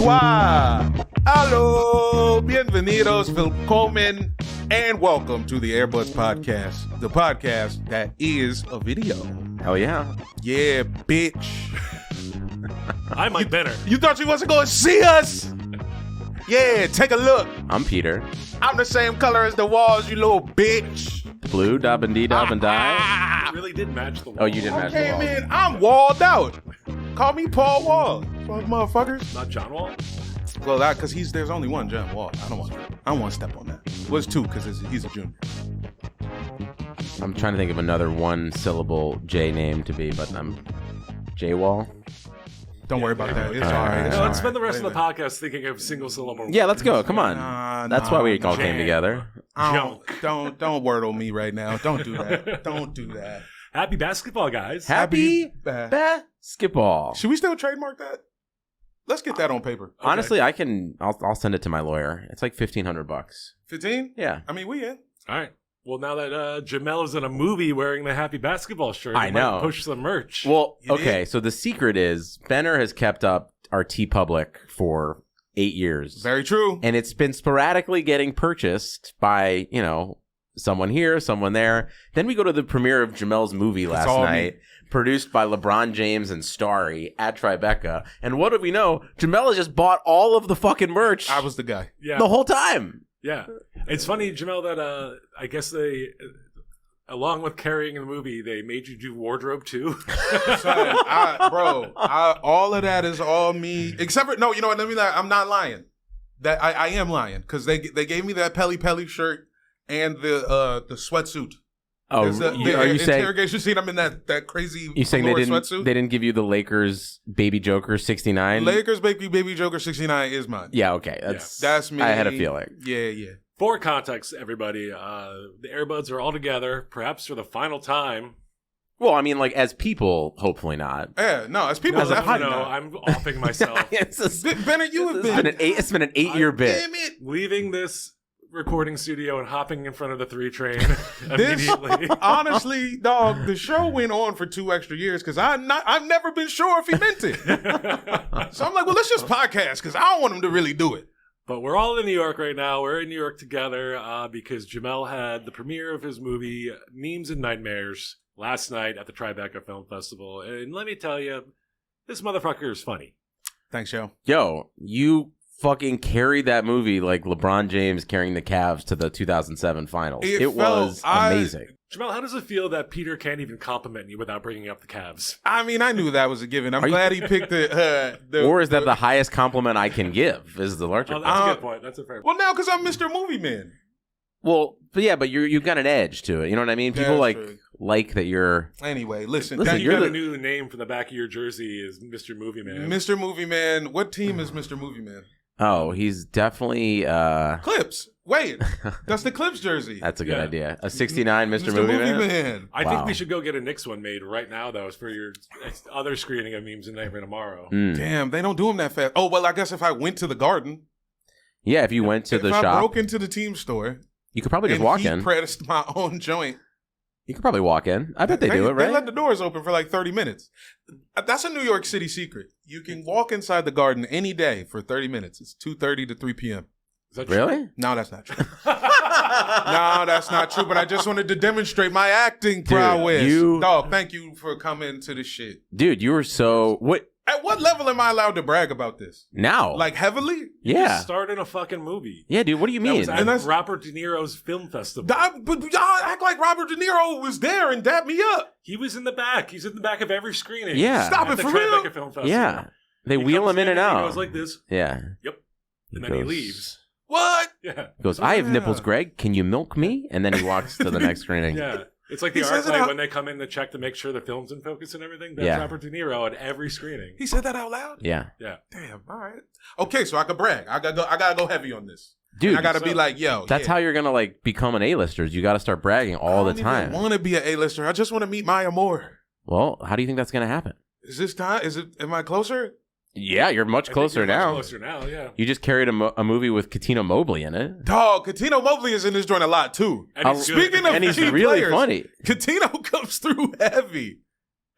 Konnichiwa. Hello. Bienvenidos, willkommen, and welcome to the Airbuds Podcast, the podcast that is a video. Hell yeah. Yeah, bitch. I'm Mike Benner. You thought you wasn't going to see us? Yeah, take a look. I'm Peter. I'm the same color as the walls, you little bitch. Blue, dub and dee, dub and die. It really did match the wall. Oh, you did match the Came wall. in, I'm walled out. Call me Paul Wall. Fuck motherfuckers. Not John Wall? Well, that because there's only one John Wall. I don't want to step on that. Well, it's two because he's a junior. I'm trying to think of another one-syllable J name to be, but I'm J-Wall. Don't worry about that. It's all right. No, let's spend the rest of the podcast thinking of single syllable. Yeah, let's go. Come on. That's why we all came together. Don't wordle me right now. Don't do that. Don't do that. Happy basketball, guys. Happy basketball. Should we still trademark that? Let's get that on paper. Okay. Honestly, I'll send it to my lawyer. It's like $1,500. 15? Yeah. I mean, we in. All right. Well, now that Jamel is in a movie wearing the happy basketball shirt, I we know. might push some merch. Well, You okay, so the secret is Benner has kept up our TeePublic for 8 years. Very true. And it's been sporadically getting purchased by, someone here, someone there. Then we go to the premiere of Jamel's movie last all night, produced by LeBron James and Starry at Tribeca. And what do we know? Jamel has just bought all of the fucking merch I was the guy. yeah. the whole time. Yeah. It's funny, Jamel, that I guess they, along with carrying the movie, they made you do wardrobe too. Son, all of that is all me. Except for, no, you know what? Let me lie. I'm not lying. That I am lying because they gave me that Pelly shirt and the sweatsuit. Oh, There's are you saying interrogation scene? I'm in that crazy they sweatsuit. didn't give you the Lakers Baby Joker 69? Lakers Baby Joker 69 is mine. Yeah, okay. That's me. I had a feeling. Yeah. For context, everybody, the Airbuds are all together, perhaps for the final time. Well, I mean, like, as people, hopefully not. Yeah, no, as people, As a definitely no, not. I'm offing myself. Bennett, you have been. It's been an 8-year bit. Damn it. Leaving this recording studio and hopping in front of the 3 train immediately. Honestly, dog, the show went on for 2 extra years because I've never been sure if he meant it. So I'm like, well, let's just podcast because I don't want him to really do it. But we're all in New York right now. We're in New York together because Jamel had the premiere of his movie Memes and Nightmares last night at the Tribeca Film Festival. And let me tell you, this motherfucker is funny. Thanks, yo. Yo, you fucking carried that movie like LeBron James carrying the Cavs to the 2007 finals. It was amazing. Jamel, how does it feel that Peter can't even compliment you without bringing up the Cavs? I mean, I knew that was a given. I'm glad he picked the or is that the highest compliment I can give? Is the larger? Oh, that's a good point. That's a fair point. Well, now because I'm Mr. Movie Man. Well, but you've got an edge to it. You know what I mean? People That's true. like that you're. Anyway, listen Listen, You you're got a new name from the back of your jersey is Mr. Movie Man. Mr. Movie Man. What team is Mr. Movie Man? Oh, he's definitely. Clips. Wait, that's the Clips jersey. That's a good idea. A 69 Mr. Movie Man. I Wow. think we should go get a Knicks one made right now, though, for your other screening of Memes and Nightmare tomorrow. Damn, they don't do them that fast. Oh, well, I guess if I went to the Garden. Yeah, if you went to the If I shop, broke into the team store. you could probably just and walk he in. pressed my own joint. You could probably walk in. I bet they do it, right? They let the doors open for like 30 minutes. That's a New York City secret. You can walk inside the Garden any day for 30 minutes. It's 2:30 to 3 p.m. Is that Really? No, that's not true. No, that's not true. But I just wanted to demonstrate my acting prowess. Dog, thank you for coming to the shit. Dude, you were so... What? At what level am I allowed to brag about this? Now? Like heavily? Yeah. Start in a fucking movie. Yeah, dude, what do you That mean? was at Robert De Niro's film festival. But y'all act like Robert De Niro was there and dapped me up. He was in the back. He's in the back of every screening. Yeah. Stop at it, the for Tribeca real? Film Festival. Yeah. They He wheel comes him in and He out. goes like this. Yeah. Yep. And then he leaves. What? Yeah. He goes, I have Yeah. nipples, Greg. Can you milk me? And then he walks to the next screening. Yeah. It's like He the says it ArcLight out- when they come in to check to make sure the film's in focus and everything. That's Yeah. Robert De Niro at every screening. He said that out loud? Yeah. Yeah. Damn, all right. Okay, so I could brag. I gotta go heavy on this. Dude, And I gotta so- be like, yo. that's how you're going to like become an A-lister. You got to start bragging all the time. I don't want to be an A-lister. I just want to meet Maya Moore. Well, how do you think that's going to happen? Is this time? Am I closer? Yeah, you're much I think closer you're much now. Closer now, yeah. You just carried a movie with Katina Mobley in it. Dog, Katino Mobley is in this joint a lot too. And he's good. Speaking of And he's key really players, funny. Katino comes through heavy.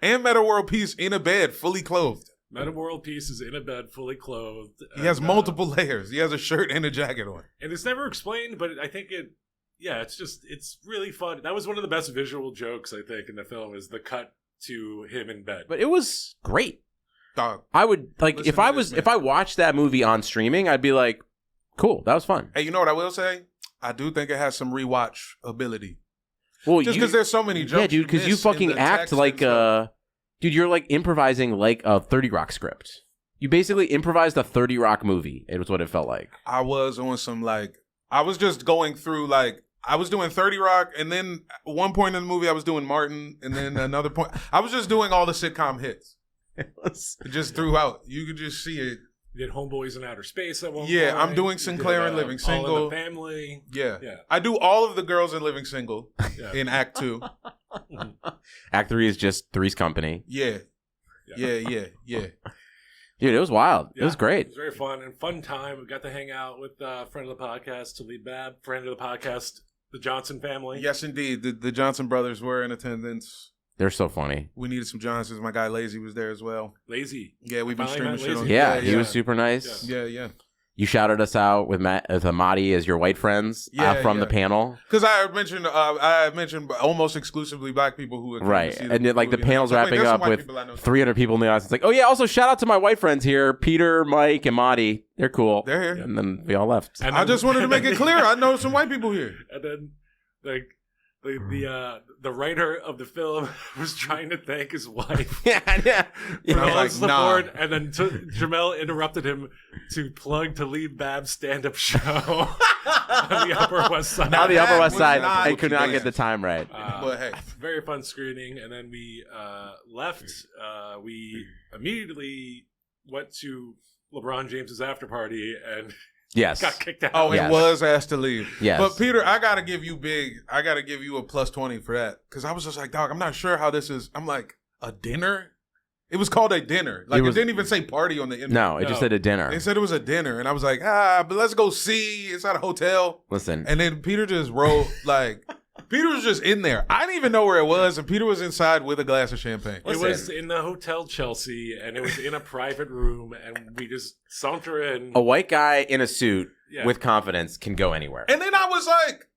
And Meta World Peace in a bed, fully clothed. Meta World Peace is in a bed, fully clothed. He has multiple layers. He has a shirt and a jacket on. And it's never explained, but I think it's really fun. That was one of the best visual jokes, I think, in the film, is the cut to him in bed. But it was great. Dog. I would, like, if I watched that movie on streaming, I'd be like, cool, that was fun. Hey, you know what I will say? I do think it has some rewatch ability. Well, just because there's so many jokes. Yeah, dude, because you fucking act like dude, you're like improvising like a 30 Rock script. You basically improvised a 30 Rock movie. It was what it felt like. I was on some I was just going through I was doing 30 Rock, and then at one point in the movie I was doing Martin, and then another point I was just doing all the sitcom hits. Just throughout. You could just see it. You did Homeboys in Outer Space at one point. Yeah, I'm doing Sinclair and Living Single. All in the Family. Yeah. I do all of the girls in Living Single in Act 2. Act 3 is just Three's Company. Yeah. Dude, it was wild. Yeah, it was great. It was very fun and fun time. We got to hang out with friend of the podcast, Talib Bab, friend of the podcast, the Johnson family. Yes, indeed. The Johnson brothers were in attendance. They're so funny. We needed some Johnsons. My guy Lazy was there as well. Lazy. Yeah, we've been streaming shit on. Yeah, he was super nice. Yeah. You shouted us out with Amadi as your white friends from the panel. Because I mentioned almost exclusively black people who right, and then, like the panel's wrapping up with 300 people in the audience. It's like, oh yeah, also shout out to my white friends here, Peter, Mike, and Madi. They're cool. They're here, and then we all left. And I just wanted to make it clear. I know some white people here. And then the writer of the film was trying to thank his wife for all his support, and then Jamel interrupted him to plug Talib Bab's stand-up show on the Upper West Side. Now the Upper West Side, I could not get the time right. But hey, very fun screening, and then we left. We immediately went to LeBron James's after party and. Yes. Got kicked out. Oh, it was asked to leave. Yes. But Peter, I gotta give you a plus 20 for that. Because I was just like, dog, I'm not sure how this is. I'm like, a dinner? It was called a dinner. Like, it didn't even say party on the invite. No, it just said a dinner. They said it was a dinner. And I was like, but let's go see. It's at a hotel. Listen. And then Peter just wrote, Peter was just in there. I didn't even know where it was, and Peter was inside with a glass of champagne. It was in the Hotel Chelsea, and it was in a private room, and we just saunter in. A white guy in a suit with confidence can go anywhere. And then I was like,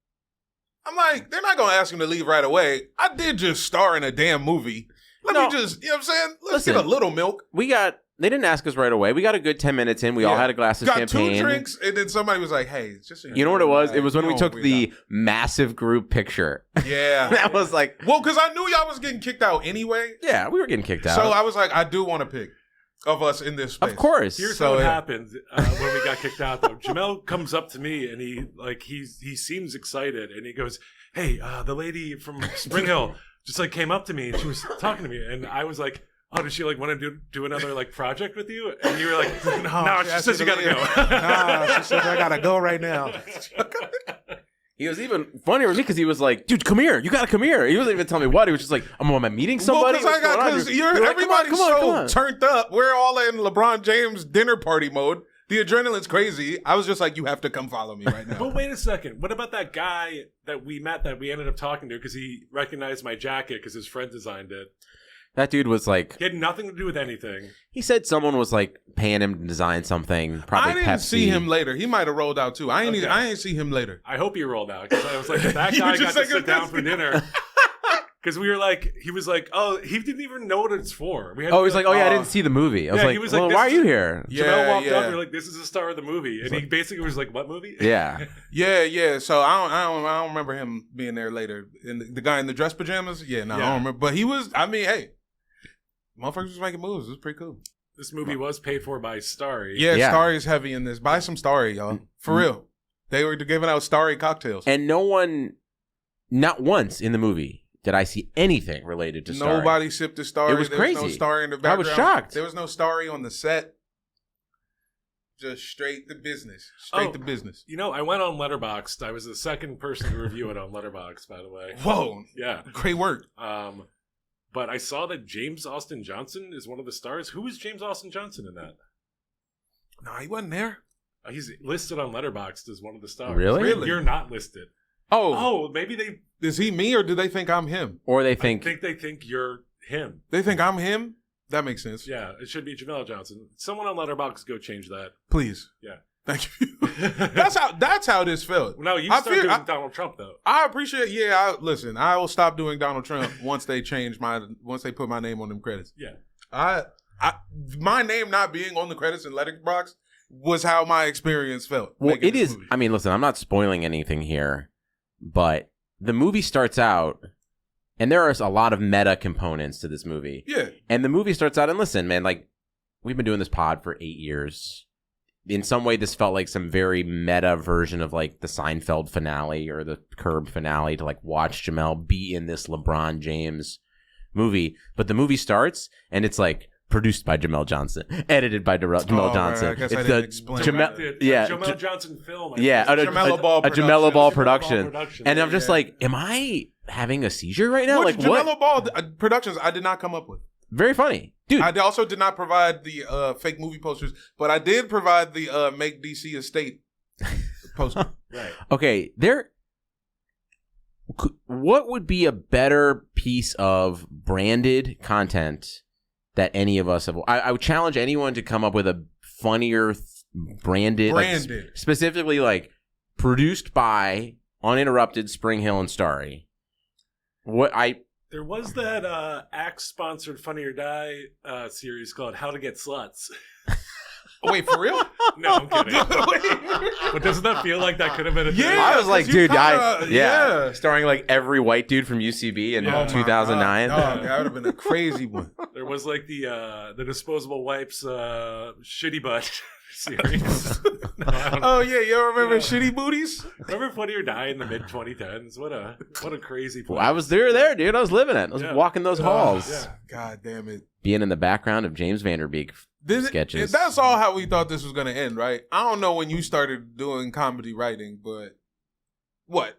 they're not going to ask him to leave right away. I did just star in a damn movie. Let me just, you know what I'm saying? Let's get a little milk. They didn't ask us right away. We got a good 10 minutes in. We all had a glass of champagne. Got 2 drinks, and then somebody was like, hey, it's just... You know what it was? It was when we took the massive group picture. Yeah. That was like... Well, because I knew y'all was getting kicked out anyway. Yeah, we were getting kicked out. So I was like, I do want to pick of us in this space. Of course. Here's what happened when we got kicked out, though. Jamel comes up to me, and he seems excited, and he goes, hey, the lady from Spring Hill just came up to me, and she was talking to me, and I was like... Oh, does she want to do another project with you? And you were like, no, she says you gotta go. No, she says I gotta go right now. He was even funnier with me because he was like, dude, come here. You gotta come here. He wasn't even telling me what. He was just like, am I meeting somebody? Because everybody's so turned up. We're all in LeBron James dinner party mode. The adrenaline's crazy. I was just like, you have to come follow me right now. But wait a second. What about that guy that we met that we ended up talking to because he recognized my jacket because his friend designed it? That dude was like... He had nothing to do with anything. He said someone was paying him to design something. Probably I didn't Pepsi. see him later. He might have rolled out too. I ain't see him later. I hope he rolled out because I was like, that guy got to sit down for dinner. Because we were like, he was like, oh, he didn't even know what it's for. He's like, I didn't see the movie. I was like, why are you here? Jamel walked up and we were like, this is the star of the movie. And he basically was like, what movie? Yeah. Yeah. So I don't remember him being there later. And the guy in the dress pajamas? I don't remember. But he was, hey. Motherfuckers was making moves. It was pretty cool. This movie was paid for by Starry. Yeah, Starry is heavy in this. Buy some Starry, y'all. For real. They were giving out Starry cocktails. And not once in the movie did I see anything related to Starry. Nobody sipped a Starry. It was crazy. There was no Starry in the background. I was shocked. There was no Starry on the set. Just straight to business. Straight to business. You know, I went on Letterboxd. I was the second person to review it on Letterboxd, by the way. Whoa. Yeah. Great work. But I saw that James Austin Johnson is one of the stars. Who is James Austin Johnson in that? No, he wasn't there. He's listed on Letterboxd as one of the stars. Really? You're not listed. Oh, maybe they... Is he me or do they think I'm him? Or they think... I think they think you're him. They think I'm him? That makes sense. Yeah, it should be Jamel Johnson. Someone on Letterboxd go change that. Please. Yeah. Thank you. That's how this felt. No, you start doing Donald Trump though. I appreciate. Yeah, listen. I will stop doing Donald Trump once they once they put my name on them credits. Yeah. My name not being on the credits in Letterboxd was how my experience felt. Well, it is. Movie. I mean, listen. I'm not spoiling anything here, but the movie starts out, and there are a lot of meta components to this movie. Yeah. And the movie starts out, and listen, man, like we've been doing this pod for 8 years. In some way, this felt like some very meta version of like the Seinfeld finale or the Curb finale to like watch Jamel be in this LeBron James movie. But the movie starts and it's like produced by Jamel Johnson, edited by Jamel Johnson. Right. I guess it's I didn't explain. Jamel Johnson film. A Jamel Ball production. And I'm just like, am I having a seizure right now? Which like what? Jamel Ball productions I did not come up with. Very funny. Dude. I also did not provide the fake movie posters, but I did provide the Make DC Estate poster. Right. Okay, what would be a better piece of branded content that any of us have? I would challenge anyone to come up with a funnier branded. Like, specifically like produced by Uninterrupted, Spring Hill, and Starry. There was that Axe-sponsored Funny or Die series called How to Get Sluts. Oh, wait, for real? No, I'm kidding. But doesn't that feel like that could have been a thing? Yeah, I was like, dude, yeah. Starring like every white dude from UCB in 2009. That would have been a crazy one. There was like the Disposable Wipes Shitty Butt series. Oh yeah, you remember Shitty Booties? Remember Funny or Die in the mid 2010s? What a crazy point. Well, I was there, dude. I was living it. I was walking those halls. Yeah. God damn it. Being in the background of James Vanderbeek sketches. That's all how we thought this was going to end, right? I don't know when you started doing comedy writing, but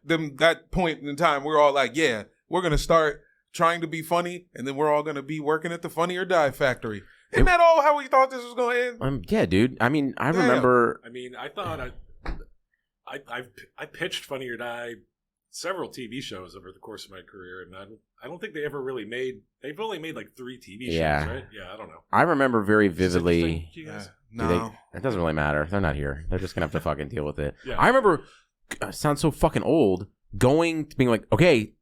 that point in time, we're all like, yeah, we're going to start trying to be funny, and then we're all going to be working at the Funny or Die factory. Isn't that all how we thought this was going to end? Yeah, dude. I mean, I remember. I mean, I thought I pitched Funny or Die several TV shows over the course of my career, and I don't think they ever really made. They've only made like 3 TV shows, right? Yeah, I don't know. I remember very vividly. No, it doesn't really matter. They're not here. They're just gonna have to fucking deal with it. Yeah. I remember. Sounds so fucking old. Being like, okay,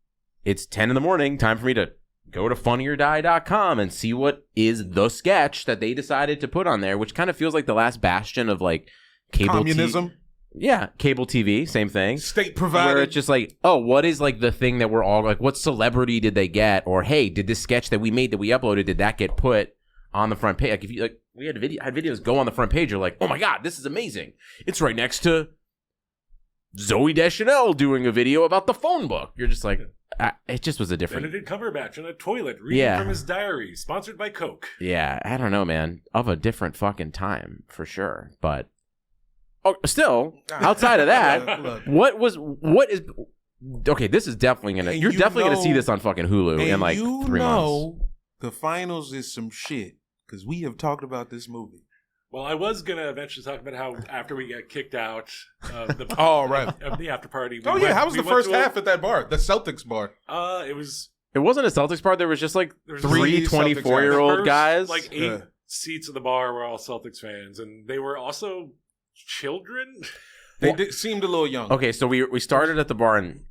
it's 10 in the morning. Time for me to go to funnyordie.com and see what is the sketch that they decided to put on there, which kind of feels like the last bastion of like cable communism. Yeah, cable TV, same thing. State provided. Where it's just like, oh, what is like the thing that we're all like, what celebrity did they get? Or hey, did this sketch that we made that we uploaded, did that get put on the front page? Like if you like, we had videos go on the front page. You're like, oh my god, this is amazing. It's right next to Zooey Deschanel doing a video about the phone book. You're just like, it just was a different. Benedict Cumberbatch in a toilet reading from his diary, sponsored by Coke. Yeah, I don't know, man. Of a different fucking time for sure, but. Oh, still, outside of that, what is okay? This is definitely gonna. You're definitely gonna see this on fucking Hulu in like 3 months. The finals is some shit because we have talked about this movie. Well, I was gonna eventually talk about how after we got kicked out of the of the after party. How was the first half at that bar, the Celtics bar? It was. It wasn't a Celtics bar. There was just like 3 24-year-old guys. Like 8 seats of the bar were all Celtics fans, and they were also children. They seemed a little young. Okay, so we started at the bar, and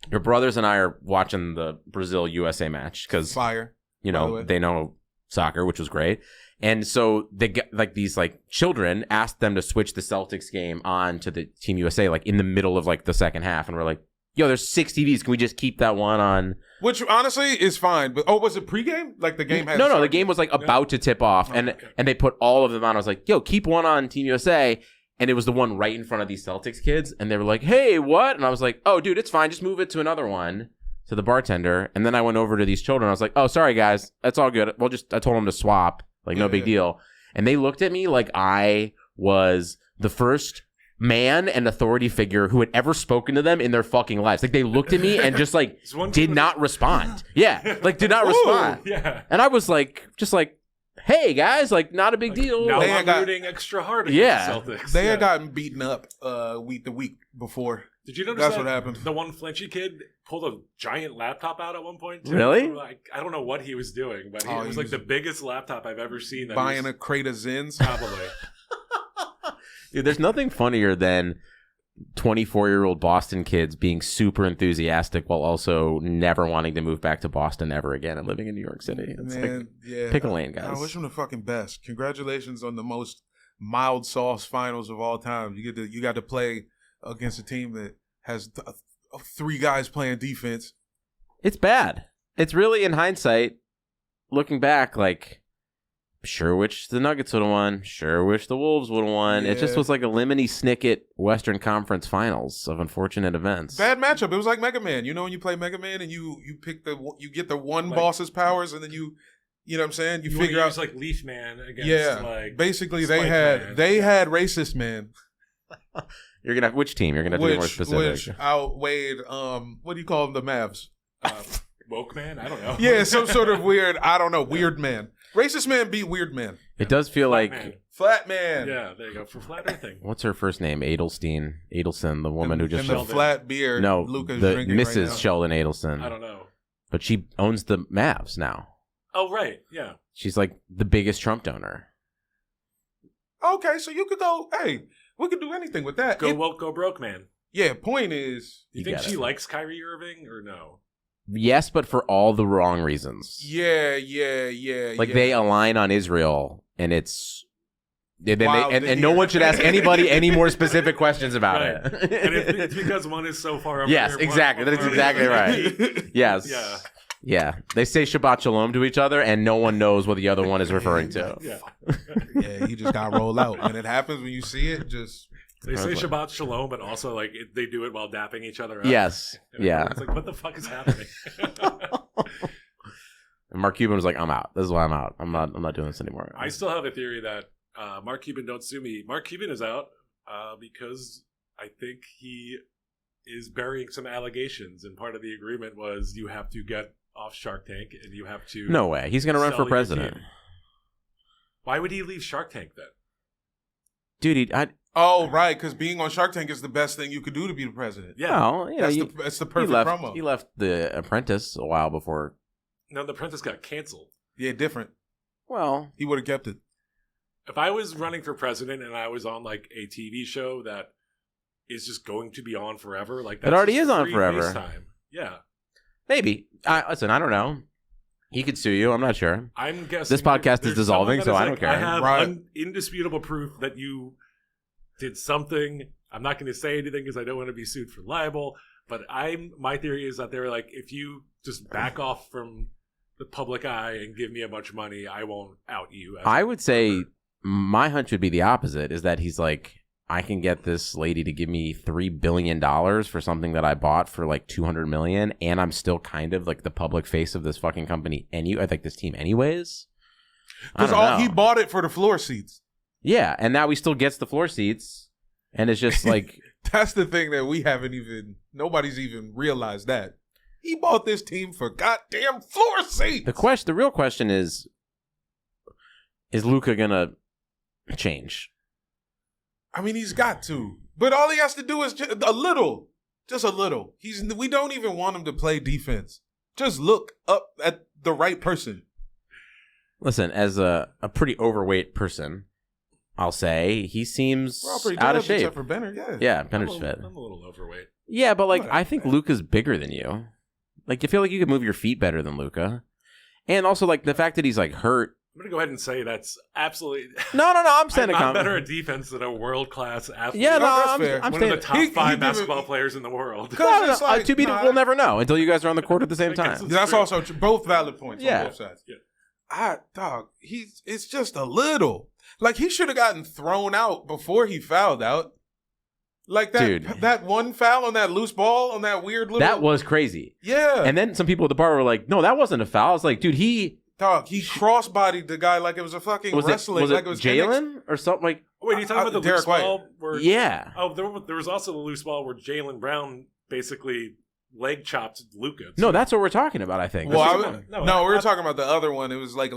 your brothers and I are watching the Brazil USA match because fire. You know they know soccer, which was great. And so they get like these like children asked them to switch the Celtics game on to the Team USA like in the middle of like the second half, and we're like, yo, there's 6 TVs. Can we just keep that one on? Which honestly is fine. But was it pregame? Like the game had No, the game was like about to tip off, and they put all of them on. I was like, yo, keep one on Team USA. And it was the one right in front of these Celtics kids. And they were like, hey, what? And I was like, oh, dude, it's fine. Just move it to another one, to the bartender. And then I went over to these children. I was like, oh, sorry, guys. That's all good. I told them to swap. Like, no big deal. And they looked at me like I was the first man and authority figure who had ever spoken to them in their fucking lives. Like, they looked at me and just, like, did not respond. Yeah. Like, did not respond. Yeah. And I was like, just like, hey guys, like not a big deal. Now I'm rooting extra hard against the Celtics. They had gotten beaten up the week before. Did you notice That's that what happened. the one flinchy kid pulled a giant laptop out at one point? Too? Really? Like, I don't know what he was doing, but Oh, it was he like the biggest laptop I've ever seen. That Buying a crate of Zins. Probably. Dude, there's nothing funnier than 24-year-old Boston kids being super enthusiastic while also never wanting to move back to Boston ever again and living in New York City. It's Man, yeah. pick a lane, guys. I wish them the fucking best. Congratulations on the most mild sauce finals of all time. You got to play against a team that has 3 guys playing defense. It's bad. It's really, in hindsight, looking back, like, sure wish the Nuggets would have won. Sure wish the Wolves would have won. Yeah. It just was like a lemony snicket Western Conference Finals of unfortunate events. Bad matchup. It was like Mega Man. You know when you play Mega Man and you get the one boss's powers and then you know what I'm saying? You figure out use like Leaf Man against like basically Spike Man. they had Racist Man. You're gonna have which team? You're gonna have to be more specific. Which outweighed what do you call them? The Mavs. Woke Man? I don't know. Yeah, some sort of weird, I don't know, weird man. Racist Man beat weird man. It does feel like Man. Flat man. Yeah, there you go. For flat earthing. what's her first name? Adelson, the woman who just and the flat beard. no, Luca's the drinking Mrs. right now. Sheldon Adelson. I don't know. But she owns the Mavs now. Oh, right. Yeah. She's like the biggest Trump donor. Okay, so you could go. Hey, we could do anything with that. Go woke, go broke, man. Yeah. Point is. You You think got she it. likes Kyrie Irving or no? Yes, but for all the wrong reasons. Yeah. Like yeah. they align on Israel, and it's Wild to and no hear. one should ask anybody any more specific questions about Right. it. And it's because one is so far over Yes, here, exactly. one That's far exactly over right. here. Yes. Yeah. Yeah. They say Shabbat Shalom to each other, and no one knows what the other one is referring to. Yeah. Yeah, he just got rolled out. When it happens, when you see it, just They say Okay. Shabbat Shalom, but also like they do it while dapping each other up. Yes. And Yeah. It's like, what the fuck is happening? And Mark Cuban was like, "I'm out. This is why I'm out. I'm not doing this anymore." I still have a theory that Mark Cuban, don't sue me. Mark Cuban is out because I think he is burying some allegations, and part of the agreement was you have to get off Shark Tank and you have to. No way. He's gonna run sell for your president, team. Why would he leave Shark Tank then? dude. oh right, because being on Shark Tank is the best thing you could do to be the president. Yeah. Well, yeah, That's the he perfect left. promo. He left The Apprentice a while before. No, The Apprentice got canceled. Yeah, different. Well, He would have kept it. If I was running for president and I was on like a TV show that is just going to be on forever, like that's already just is on free forever. FaceTime. Yeah, maybe. Listen, I don't know. He could sue you. I'm not sure. I'm guessing This podcast is there's dissolving, someone that so is I like, don't care. I have Right. indisputable proof that you did something. I'm not going to say anything because I don't want to be sued for libel. But my theory is that they're like, if you just back off from the public eye and give me a bunch of money, I won't out you. as I a would say pervert. my hunch would be the opposite. Is that he's like, I can get this lady to give me $3 billion for something that I bought for like $200 million, and I'm still kind of like the public face of this fucking company. I think this team, anyways. I Because don't know. he bought it for the floor seats. Yeah, and now he still gets the floor seats, and it's just like That's the thing that nobody's even realized that. He bought this team for goddamn floor seats. the real question is Luka gonna change? I mean, he's got to. But all he has to do is just a little. We don't even want him to play defense. Just look up at the right person. Listen, as a pretty overweight person, I'll say he seems We're all pretty out good, of shape. except for Benner, yeah. Yeah, I'm Benner's a, fit. I'm a little overweight. Yeah, but like Whatever, I think man. Luka's bigger than you. Like you feel like you could move your feet better than Luka, and also like the fact that he's like hurt. I'm going to go ahead and say that's absolutely. No, I'm saying I'm better at defense than a world class athlete. Yeah, No, no, that's I'm fair. I'm One saying. of the top He five give it- basketball players in the world. Because No, it's like, to be, nah, we'll never know until you guys are on the court at the same I guess time. it's- That's true. also both valid points Yeah. on both sides. Yeah. It's just a little. Like he should have gotten thrown out before he fouled out. Like Dude. that one foul on that loose ball on that weird little. That was crazy. yeah. And then some people at the bar were like, "No, that wasn't a foul." I was like, "Dude, he he cross-bodied the guy like it was a fucking was wrestling. it like it was Jalen or something like." Oh, wait, are you talking about the Derek loose White. ball? Where, Yeah. Oh, there was also the loose ball where Jalen Brown basically leg chopped Luka. No, that's what we're talking about. I think. Well, This is- we were talking about the other one. It was like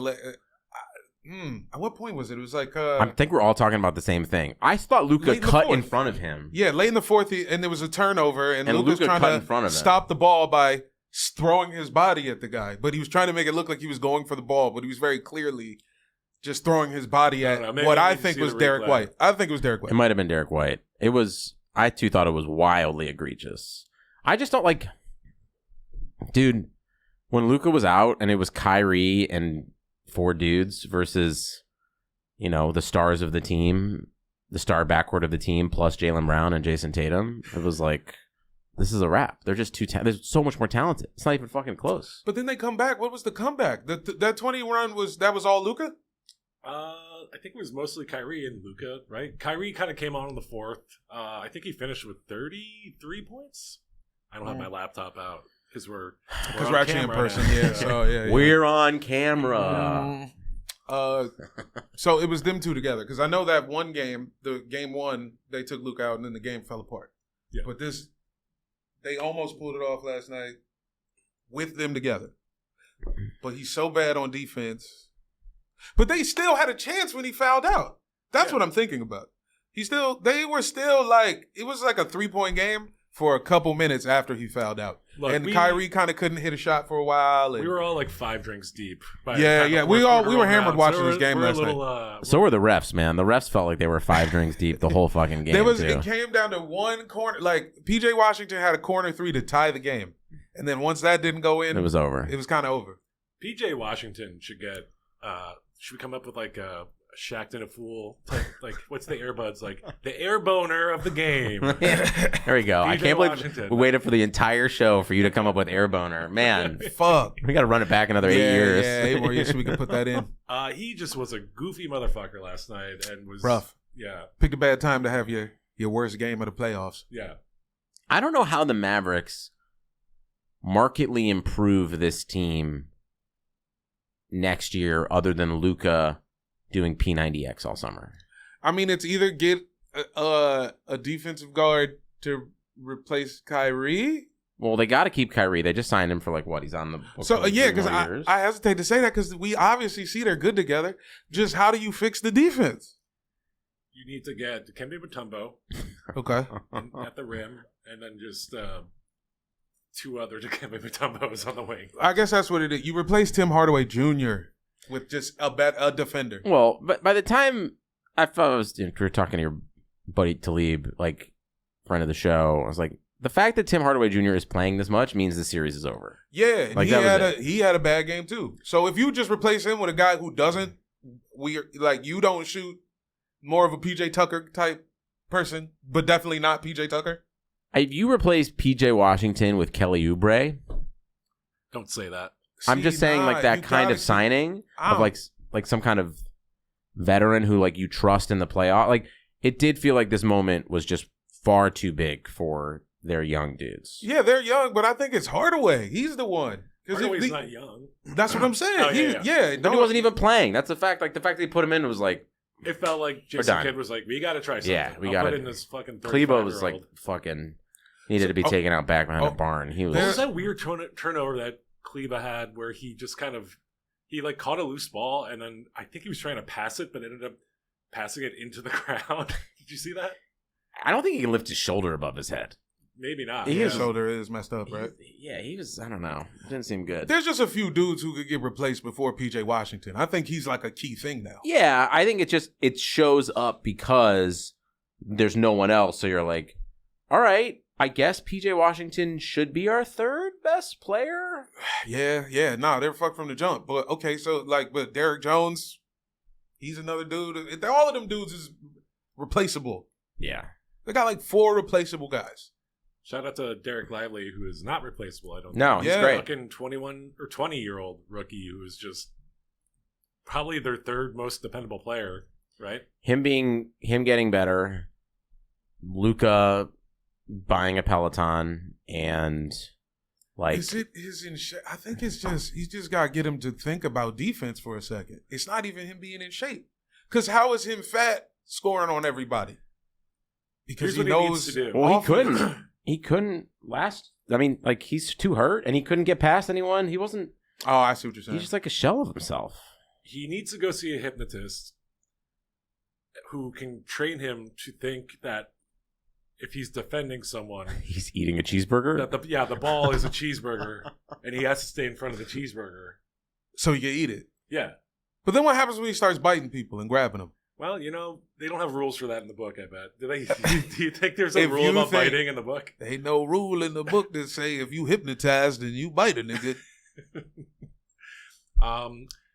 At what point was it? It was like I think we're all talking about the same thing. I thought Luka cut in front of him. Yeah, late in the fourth, and there was a turnover, and Luka's Luka trying cut in front of him. stop the ball by throwing his body at the guy. But he was trying to make it look like he was going for the ball, but he was very clearly just throwing his body at what I think was Derek White. I think it was Derek White. It might have been Derek White. It was. I too thought it was wildly egregious. I just don't like, dude. When Luka was out and it was Kyrie and 4 dudes versus, the stars of the team, the star backcourt of the team, plus Jaylen Brown and Jason Tatum, it was like, this is a wrap. They're just too they're so much more talented. It's not even fucking close. But then they come back. What was the comeback? That 20 run was all Luka? I think it was mostly Kyrie and Luka, right? Kyrie kind of came on in the fourth. I think he finished with 33 points. I don't have my laptop out because we're actually in person. Yeah, so yeah. We're on camera. So it was them two together because I know that one game, the game one, they took Luke out and then the game fell apart. Yeah. But they almost pulled it off last night with them together. But he's so bad on defense. But they still had a chance when he fouled out. That's what I'm thinking about. They were still like, it was like a 3-point game for a couple minutes after he fouled out. Look, and Kyrie kind of couldn't hit a shot for a while. And we were all like 5 drinks deep. Yeah. We were hammered watching this game last night. So were the refs, man. The refs felt like they were 5 drinks deep the whole fucking game. It came down to one corner. Like PJ Washington had a corner 3 to tie the game, and then once that didn't go in, it was over. It was kind of over. PJ Washington should get. Should we come up with like a Shacked and a Fool type, like what's the Airbuds, like the air boner of the game? There we go. I can't believe we waited for the entire show for you to come up with air boner. Man, fuck, we got to run it back another 8 years. Yeah, 8 more years so we can put that in. He just was a goofy motherfucker last night and was rough. Yeah, picked a bad time to have your worst game of the playoffs. Yeah, I don't know how the Mavericks markedly improve this team next year other than Luka doing P90X all summer. I mean, it's either get a defensive guard to replace Kyrie. Well, they got to keep Kyrie. They just signed him for like what? He's on the book. So yeah, because I hesitate to say that because we obviously see they're good together. Just how do you fix the defense? You need to get Dikembe Mutombo, okay, at the rim, and then just 2 other Dikembe Mutombos on the wing. I guess that's what it is. You replace Tim Hardaway Jr. with just a defender. Well, but by the time we were talking to your buddy Talib, like friend of the show, I was like, the fact that Tim Hardaway Jr. is playing this much means the series is over. Yeah, like he had a bad game too. So if you just replace him with a guy who doesn't, you don't shoot, more of a PJ Tucker type person, but definitely not PJ Tucker. If you replace PJ Washington with Kelly Oubre, don't say that. I'm just saying, like that kind of signing of like some kind of veteran who like you trust in the playoff. Like it did feel like this moment was just far too big for their young dudes. Yeah, they're young, but I think it's Hardaway. He's the one. Hardaway's not young. That's what I'm saying. But he wasn't even playing. That's the fact. Like the fact they put him in was like. It felt like Jason Kidd was like, we got to try something. Yeah, we got to. Put in this fucking 35-year-old. Klebo was like fucking needed to be taken out back behind a barn. He was. What was that weird turnover that Kleba had where he just kind of like caught a loose ball and then I think he was trying to pass it but ended up passing it into the ground. Did you see that? I don't think he can lift his shoulder above his head. Maybe not. His shoulder is messed up, right? He was. I don't know. It didn't seem good. There's just a few dudes who could get replaced before PJ Washington. I think he's like a key thing now. Yeah, I think it shows up because there's no one else. So you're like, all right, I guess PJ Washington should be our 3rd best player. Yeah. No, they're fucked from the jump. But okay, so but Derek Jones, he's another dude. All of them dudes is replaceable. Yeah, they got like 4 replaceable guys. Shout out to Derek Lively, who is not replaceable. I don't. No, he's great. Fucking 21 or 20-year-old rookie who is just probably their 3rd most dependable player. Right? Him getting better. Luka buying a Peloton and like. Is it I think it's just you just gotta get him to think about defense for a second. It's not even him being in shape. Because how is him fat scoring on everybody? Because he knows. He needs to do. Well, he couldn't. He couldn't last. I mean, like, he's too hurt, and he couldn't get past anyone. He wasn't. Oh, I see what you're saying. He's just like a shell of himself. he needs to go see a hypnotist who can train him to think that if he's defending someone, He's eating a cheeseburger? that the ball is a cheeseburger, and he has to stay in front of the cheeseburger. So you can eat it. Yeah. But then what happens when he starts biting people and grabbing them? Well, they don't have rules for that in the book, I bet. Do they? Do you think there's a If rule you about think- biting in the book? There ain't no rule in the book that say if you hypnotized and you bite a nigga.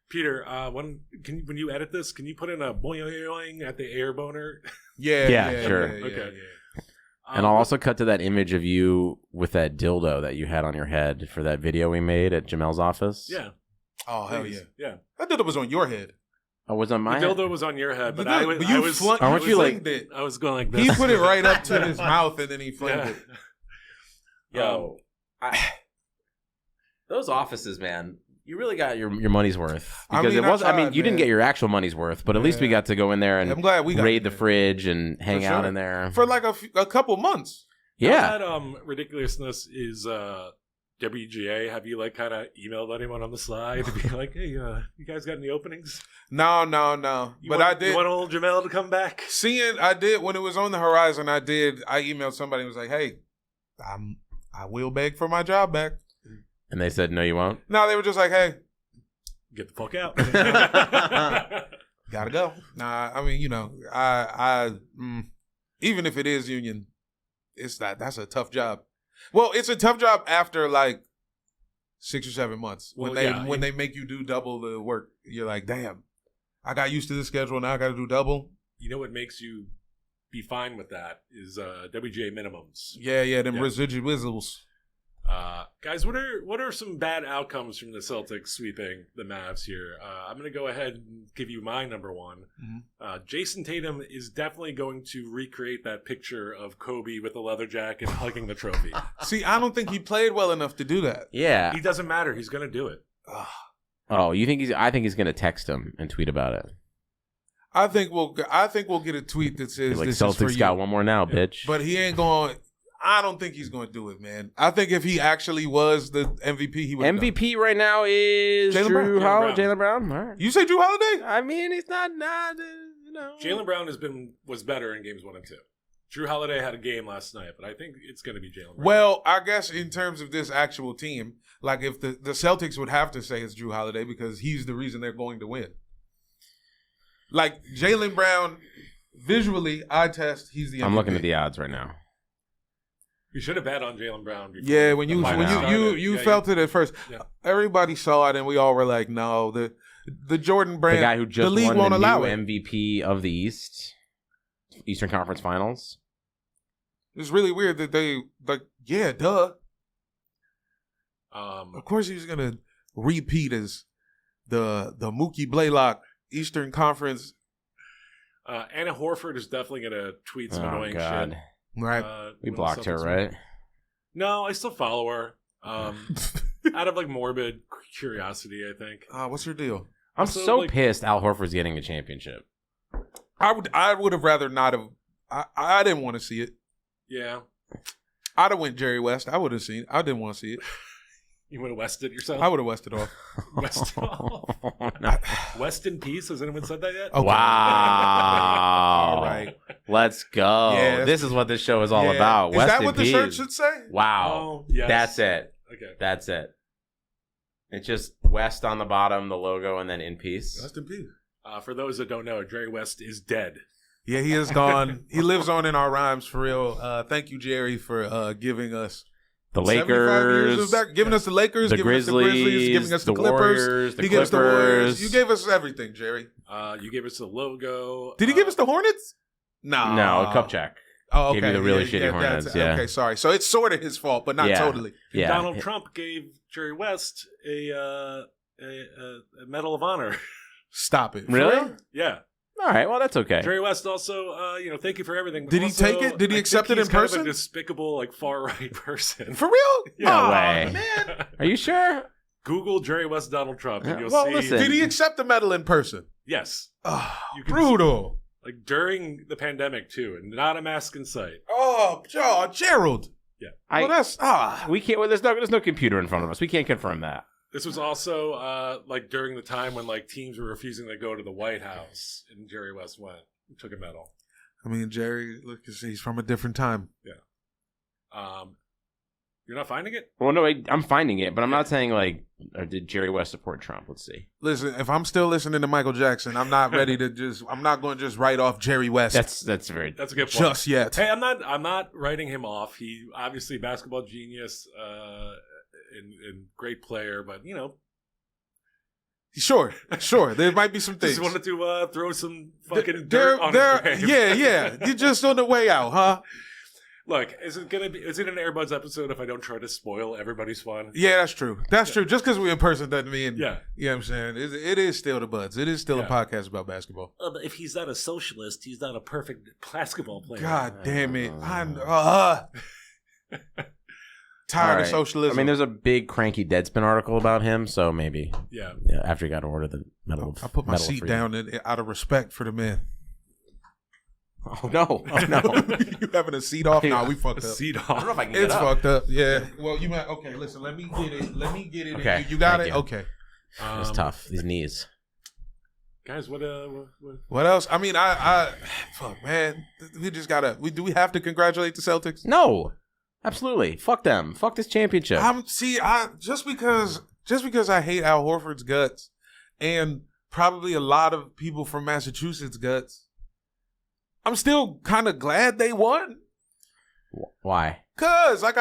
Peter, when you edit this, can you put in a boing at the air boner? Yeah, sure. Okay. And I'll also cut to that image of you with that dildo that you had on your head for that video we made at Jamel's office. Yeah. Oh, hell yeah. Please. Yeah. That dildo was on your head. Oh, was on my The head? dildo was on your head, but You I did, was. but I you was, flung- Aren't you you like- flinged it. I was going like this. He put it right up to his mouth and then he flamed Yeah. it. Yo, those offices, man, you really got your money's worth. I Because mean, it I was. I mean, tried, you didn't man. get your actual money's worth, but at least we Yeah. got to go in there and I'm glad we got raid the it. fridge and hang For out sure. in there. For like a couple months. Yeah. That ridiculousness is WGA. Have you kind of emailed anyone on the slide to be like, hey, you guys got any openings? No. You But want, I did. You want old Jamel to come back? I did when it was on the horizon. I emailed somebody and was like, "Hey, I will beg for my job back." And they said, no, you won't. No, they were just like, "Hey, Get the fuck out. gotta go." Nah, I mean, even if it is union, that's a tough job. Well, it's a tough job after like 6 or 7 months Well, when they make you do double the work. You're like, damn, I got used to this schedule. Now I got to do double. You know what makes you be fine with that is WGA minimums. Yeah, them Yeah. residuals. Guys, what are some bad outcomes from the Celtics sweeping the Mavs here? I'm going to go ahead and give you my number one. Mhm. Jason Tatum is definitely going to recreate that picture of Kobe with the leather jacket hugging the trophy. See, I don't think he played well enough to do that. Yeah. He doesn't matter. He's going to do it. Oh, you think I think he's going to text him and tweet about it. I think we'll get a tweet that says Like, this is for Celtics you. got one more now, bitch. But he ain't going. I don't think he's going to do it, man. I think if he actually was the MVP, he would. MVP right now is Jaylen Brown. Jaylen Brown. All right. You say Drew Holiday? I mean, he's not. Jaylen Brown was better in games 1 and 2. Drew Holiday had a game last night, but I think it's going to be Jaylen Brown. Well, I guess in terms of this actual team, like if the Celtics would have to say it's Drew Holiday because he's the reason they're going to win. Like Jaylen Brown, visually, eye test, he's the MVP. I'm looking at the odds right now. You should have bet on Jaylen Brown. Before Yeah, when the you finals started. you Yeah, felt it at first. Yeah. Everybody saw it, and we all were like, "No, the Jordan Brand, The guy who just the league won won't the allow new it." MVP of the Eastern Conference Finals. It's really weird that they like, yeah, duh. Um, Of course, he was gonna repeat as the Mookie Blaylock Eastern Conference, Anna Horford is definitely going to tweet some annoying God. shit. right? We when the blocked her, Celtics right? win. No, I still follow her. Out of morbid curiosity, I think. What's your deal? I'm So, so pissed Al Horford's getting a championship. I would have rather not have. I didn't want to see it. Yeah. I'd have went Jerry West. I would have seen. I didn't want to see it. You would have wested yourself? I would have Wested off. West, No. West in peace? Has anyone said that yet? Okay. Wow. All right. Let's go. Yeah, This is what this show is all Yeah. about. Is West that in what the peace. shirt should say? Wow. Oh, yes. That's it. Okay. That's it. It's just West on the bottom, the logo, and then in peace. Rest in peace. For those that don't know, Jerry West is dead. Yeah, he is gone. He lives on in our rhymes for real. Thank you, Jerry, for giving us The 75 years Lakers, of back, giving us the Lakers, the giving us the Grizzlies, giving us the Clippers. Warriors, the He gave us the Warriors. Clippers. You gave us everything, Jerry. You gave us the logo. Did he give us the Hornets? No. No, Kupchak. Oh, okay. Gave you the really shitty that's- Hornets, yeah. Okay, sorry. So it's sort of his fault, but not Yeah. totally. Yeah. Donald Trump gave Jerry West a Medal of Honor. Stop it. For Really? real? Yeah. All right. Well, that's okay. Jerry West also, thank you for everything. but Did he also, take it? Did he I accept think it in he's kind person? Of a despicable, far right person. For real? Yeah. No Aw, way. man. Are you sure? Google Jerry West Donald Trump, and you'll Well, see. listen. Did he accept the medal in person? Yes, Oh, You can brutal. during the pandemic too, and not a mask in sight. Oh, Gerald. Yeah. Well, that's We can't. Well, there's no computer in front of us. We can't confirm that. This was also like during the time when like teams were refusing to go to the White House, and Jerry West went and took a medal. I mean, Jerry, look, he's from a different time. Yeah. You're not finding it? Well, no, I'm finding it, but I'm not saying like, or did Jerry West support Trump? Let's see. Listen, if I'm still listening to Michael Jackson, I'm not ready to I'm not going to just write off Jerry West. That's That's a good point. Just yet. Hey, I'm not writing him off. He obviously basketball genius, and great player, but you know. Sure. There might be some things. Just wanted to throw some fucking dirt on his grave. Yeah. You're just on the way out, huh? Look, is it an Airbuds episode if I don't try to spoil everybody's fun? Yeah, that's true. That's true. Just because we're in person doesn't mean, Yeah. You know what I'm saying? It is still the Buds. It is still a podcast about basketball. But if he's not a socialist, he's not a perfect basketball player. God damn it. Tired of socialism. I mean, there's a big cranky Deadspin article about him, so maybe. Yeah. After he got awarded the medal of I put my Medal of seat Freedom. down out of respect for the man. Oh no! You having a seat off? Nah, we fucked up. Seat I don't know off. if I can get It's up. fucked up. Yeah. Well, you might. Okay, listen. Let me get it. Okay, You got thank it. you. Okay. It's tough. These knees. Guys, what What else? I mean, I fuck, man. We just gotta. Do we have to congratulate the Celtics? No, absolutely. Fuck them. Fuck this championship. Just because I hate Al Horford's guts, and probably a lot of people from Massachusetts guts, I'm still kind of glad they won. Why? Cause like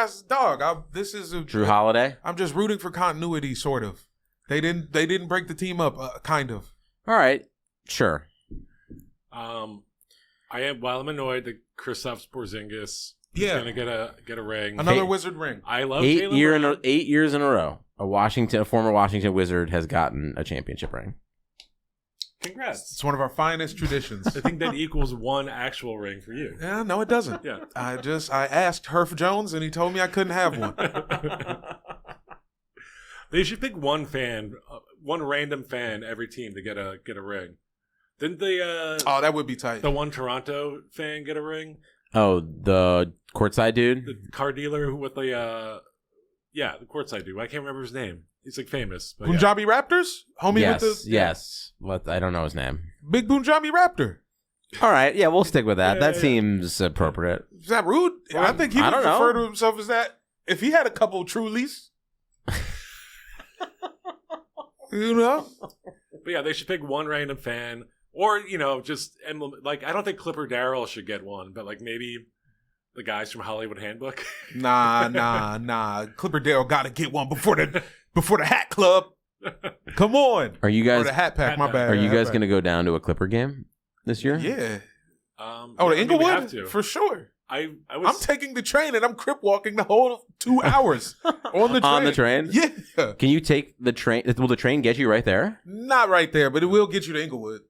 this is a Drew Holiday. I'm just rooting for continuity, sort of. They didn't break the team up, kind of. All right, sure. I'm annoyed that Kristaps Porzingis is gonna get a ring. Another Wizard ring. I love 8 Jaylen years in a row. A former Washington Wizard has gotten a championship ring. Congrats. It's one of our finest traditions. I think that equals one actual ring for you. Yeah, no, it doesn't. Yeah. I asked Herf Jones, and he told me I couldn't have one. They should pick one random fan every team to get a ring. Didn't they? Oh, that would be tight. The one Toronto fan get a ring. Oh, the courtside dude. The car dealer with the the courtside dude. I can't remember his name. He's like famous. But Punjabi Raptors, homie. Yes, with the yes. I don't know his name. big Punjabi Raptor. All right, yeah, we'll stick with that. Yeah, that yeah. seems appropriate. Is that rude? Well, I think he I would don't know. refer to himself as that. If he had a couple Trulies, you know. But yeah, they should pick one random fan, or just emblem. Like I don't think Clipper Darrell should get one, but like maybe the guys from Hollywood Handbook. Nah. Clipper Darrell got to get one before the Hat Club. Come on. Are you Or guys? the Hat Pack. My bad. Are you Hat guys Pack. going to go down to a Clipper game this year? Yeah. Oh, Oh, the we Inglewood have to. for sure. I I'm was. taking the train and I'm crip walking the whole 2 hours on the train. On the train? Yeah. Can you take the train? Will the train get you right there? Not right there, but it will get you to Inglewood.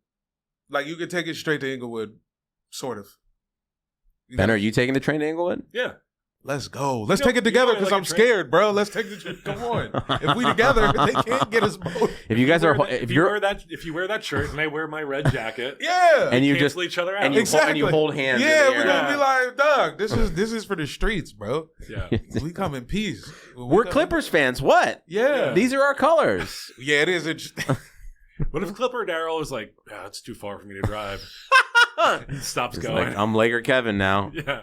Like you can take it straight to Inglewood, sort of. Ben, are you taking the train to Inglewood? Yeah. Let's go. Let's You know- take it together you know I because like I'm a train. scared, bro. Let's take the train. Come on. If we together, they can't get us both. If you guys are, If you wear that shirt and I wear my red jacket, Yeah. and you cancel just each other out. and you Exactly. and you hold hands. Yeah, in the we're air. gonna be like, dog, this is for the streets, bro. yeah. We come in peace. We're Clippers fans. What? Yeah. These are our colors. Yeah, it is interesting. What if Clipper Darrell is like, it's too far for me to drive? He stops It's going. like, I'm Laker Kevin now. Yeah.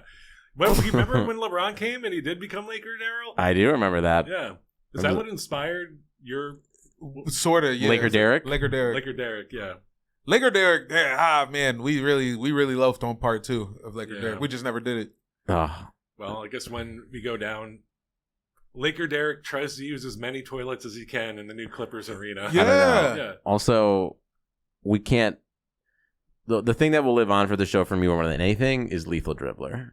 Well, you remember when LeBron came and he did become Laker Darrell? I do remember that. Yeah. Is that what inspired your Sort of, yeah. Laker Derek? Laker Derek. Laker Derek? Yeah. Laker Derek, man, we really loafed on part 2 of Laker Yeah. Derek. We just never did it. Oh, Well, I guess when we go down, Laker Derek tries to use as many toilets as he can in the new Clippers arena. Yeah. Yeah. also, we can't. The thing that will live on for the show for me more than anything is Lethal Dribbler.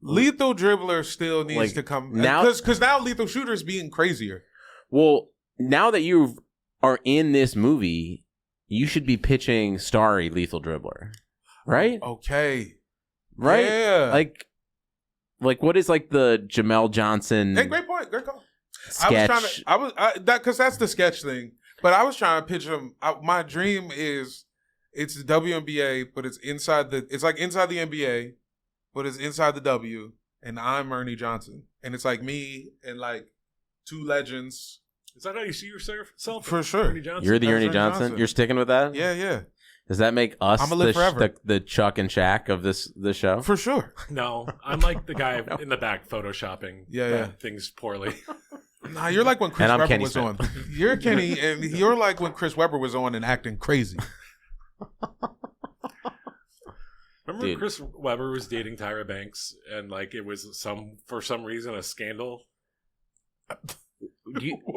Lethal Dribbler still needs Like, to come now- because now Lethal Shooter is being crazier. Well, now that you are in this movie, you should be pitching Starry Lethal Dribbler, right? Okay, Right? Yeah. Like what is like the Jamel Johnson Hey, great point. Great call. sketch? Because that's the sketch thing. But I was trying to pitch him. My dream is it's the WNBA, but it's inside the NBA, but it's inside the W, and I'm Ernie Johnson, and it's like me and like 2 legends Is that how you see yourself? For sure. Ernie Johnson? You're the That's Ernie Ernie Johnson? Johnson. You're sticking with that? Yeah. Does that make us I'ma live forever. the Chuck and Shaq of this show? For sure. No, I'm like the guy in the back photoshopping Yeah. things poorly. Nah, you're like when Chris And I'm Webber Kenny was Smith. on. You're Kenny, and you're like when Chris Webber was on and acting crazy. Remember Dude. Chris Webber was dating Tyra Banks, and like it was for some reason a scandal. What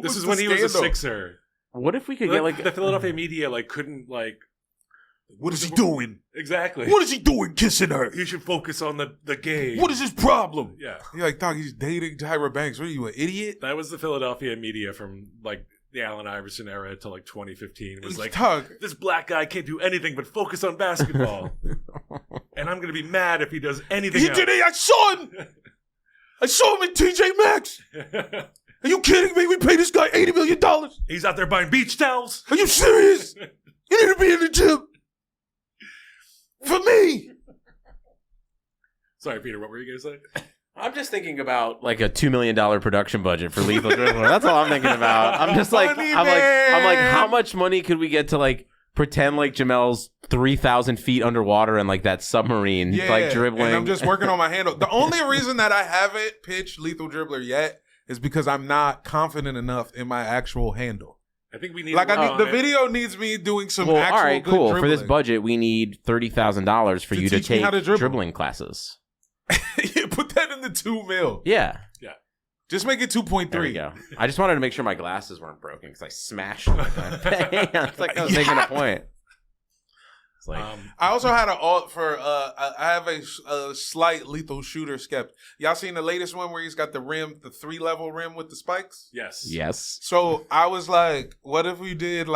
This was is the when he was a scandal? Sixer. What if we could get like the Philadelphia media couldn't What is he doing? exactly. What is he doing kissing her? He should focus on the game. What is his problem? Yeah, You're like, dog, he's dating Tyra Banks. What are you, an idiot? that was the Philadelphia media from like the Allen Iverson era to like 2015. It was like, dog, this black guy can't do anything but focus on basketball, and I'm gonna be mad if he does anything. he else. did it. I saw him. I saw him in TJ Maxx. Are you kidding me? We paid this guy $80 million. He's out there buying beach towels. Are you serious? You need to be in the gym. For me. Sorry, Peter. What were you gonna say? I'm just thinking about like a $2 million production budget for Lethal Dribbler. That's all I'm thinking about. I'm just like, Money I'm like, man. how much money could we get to like pretend like Jamel's 3,000 feet underwater and like that submarine like dribbling? And I'm just working on my handle. The only reason that I haven't pitched Lethal Dribbler yet is because I'm not confident enough in my actual handle. I think we need Like, to I work need, the on it. video needs me doing some well, actual all right, good cool. dribbling. For this budget, we need $30,000 for To you to teach me take how to dribble. dribbling classes. Yeah, put that in the $2 million. Yeah. Just make it 2.3. There we go. I just wanted to make sure my glasses weren't broken because I smashed them. It's like I was making a point. It's like, I also had I have a slight Lethal Shooter skeptic. Y'all seen the latest one where he's got the rim, the 3-level rim with the spikes? Yes. yes. So I was like, what if we did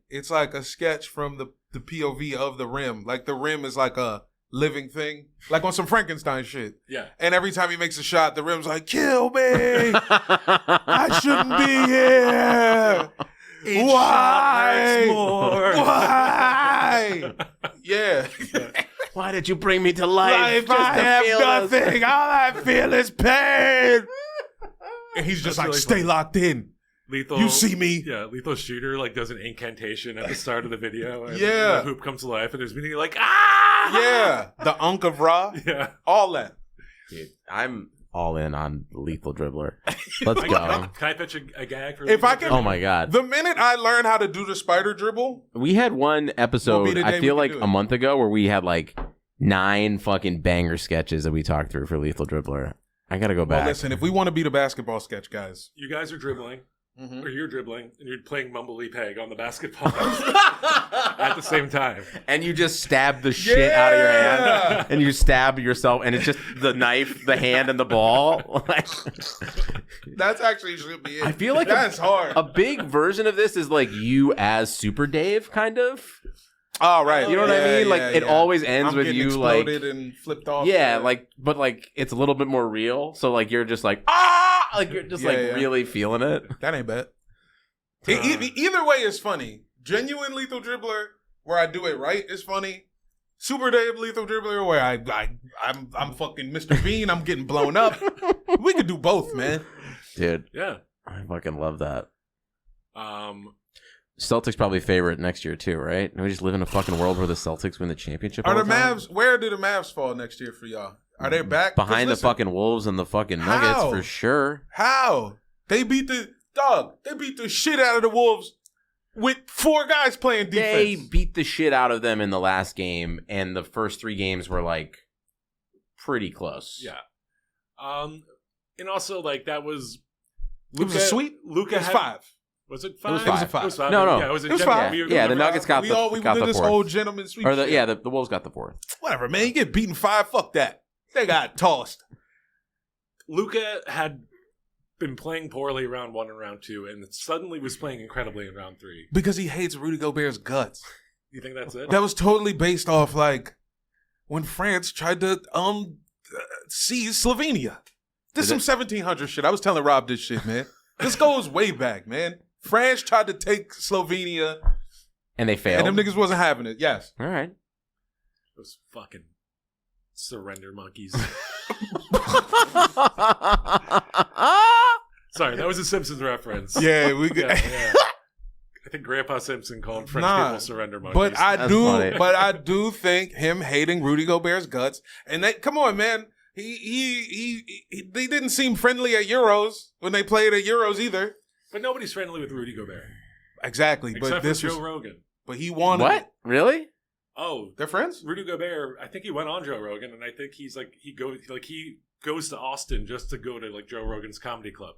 it's like a sketch from the POV of the rim? Like the rim is like a living thing, like on some Frankenstein shit. Yeah. And every time he makes a shot, the rim's like, kill me. I shouldn't be here. Why? Why? Yeah. Why did you bring me to life? Life, I to have feel nothing. All I feel is pain. And he's That's just like, really stay funny. locked in. Lethal. You see me. Yeah, Lethal Shooter does an incantation at the start of the video. And Yeah. the hoop comes to life, and there's me like, ah! Yeah. The Unk of Ra. Yeah. All that. Dude, I'm all in on Lethal Dribbler. Let's Can go. I pitch a gag for If Lethal I can- Dribbler? Oh my god. The minute I learn how to do the spider dribble, We had one episode, Will be the day I feel we like can do a it. month ago, where we had like 9 fucking banger sketches that we talked through for Lethal Dribbler. I gotta go well, back. listen, if we want to be the basketball sketch guys, You guys are dribbling, Mhm. or you're dribbling, and you're playing Mumbley Peg on the basketball at the same time. And you just stab the shit out of your hand. Yeah. And you stab yourself, and it's just the knife, the hand, and the ball. that's actually should be it. I feel like that's hard. a big version of this is like you as Super Dave, kind of. Oh, right. You know what I mean? Like it always ends I'm with getting you like, exploded and flipped off. yeah, like, but like it's a little bit more real. So like you're just like ah, like you're just Yeah, like yeah. really feeling it. that ain't bad. Either way is funny. Genuine Lethal Dribbler, where I do it right, is funny. Super Dave Lethal Dribbler, where I'm fucking Mr. Bean, I'm getting blown up. We could do both, man. Dude, Yeah. I fucking love that. Um, Celtics probably favorite next year too, right? And we just live in a fucking world where the Celtics win the championship. Are all the time? Mavs? Where do the Mavs fall next year for y'all? Are they back 'Cause behind the listen, fucking Wolves and the fucking Nuggets How? for sure? How they beat the dog? They beat the shit out of the Wolves with 4 guys playing defense. They beat the shit out of them in the last game, and the first 3 games were like pretty close. yeah. And also like that was It was a sweep. Luka It was had 5. Was it 5? It was 5. It was 5. No, no. Yeah, it was, It was gentleman- 5. we- Yeah, we- the Nuggets got we the all we got did the this 4th. whole gentleman sweep. Or the shit. the Wolves got the 4th. Whatever, man. You get beaten 5. Fuck that. They got tossed. Luka had been playing poorly round 1 and round 2, and suddenly was playing incredibly in round 3. Because he hates Rudy Gobert's guts. You think that's it? That was totally based off like when France tried to seize Slovenia. This is Is some 1700 shit. I was telling Rob this shit, man. This goes way back, man. France tried to take Slovenia, And they failed. and them niggas wasn't having it. Yes. All right. Those fucking surrender monkeys. Sorry, that was a Simpsons reference. Yeah, we could. Yeah. I think Grandpa Simpson called French people surrender monkeys. But That's funny. I do think him hating Rudy Gobert's guts, and come on, man, they didn't seem friendly at Euros when they played at Euros either. But nobody's friendly with Rudy Gobert. Exactly, Except but for this Joe was, Rogan. but he wanted What? it. Really? Oh, They're friends. Rudy Gobert, I think he went on Joe Rogan, and I think he goes to Austin just to go to like Joe Rogan's comedy club.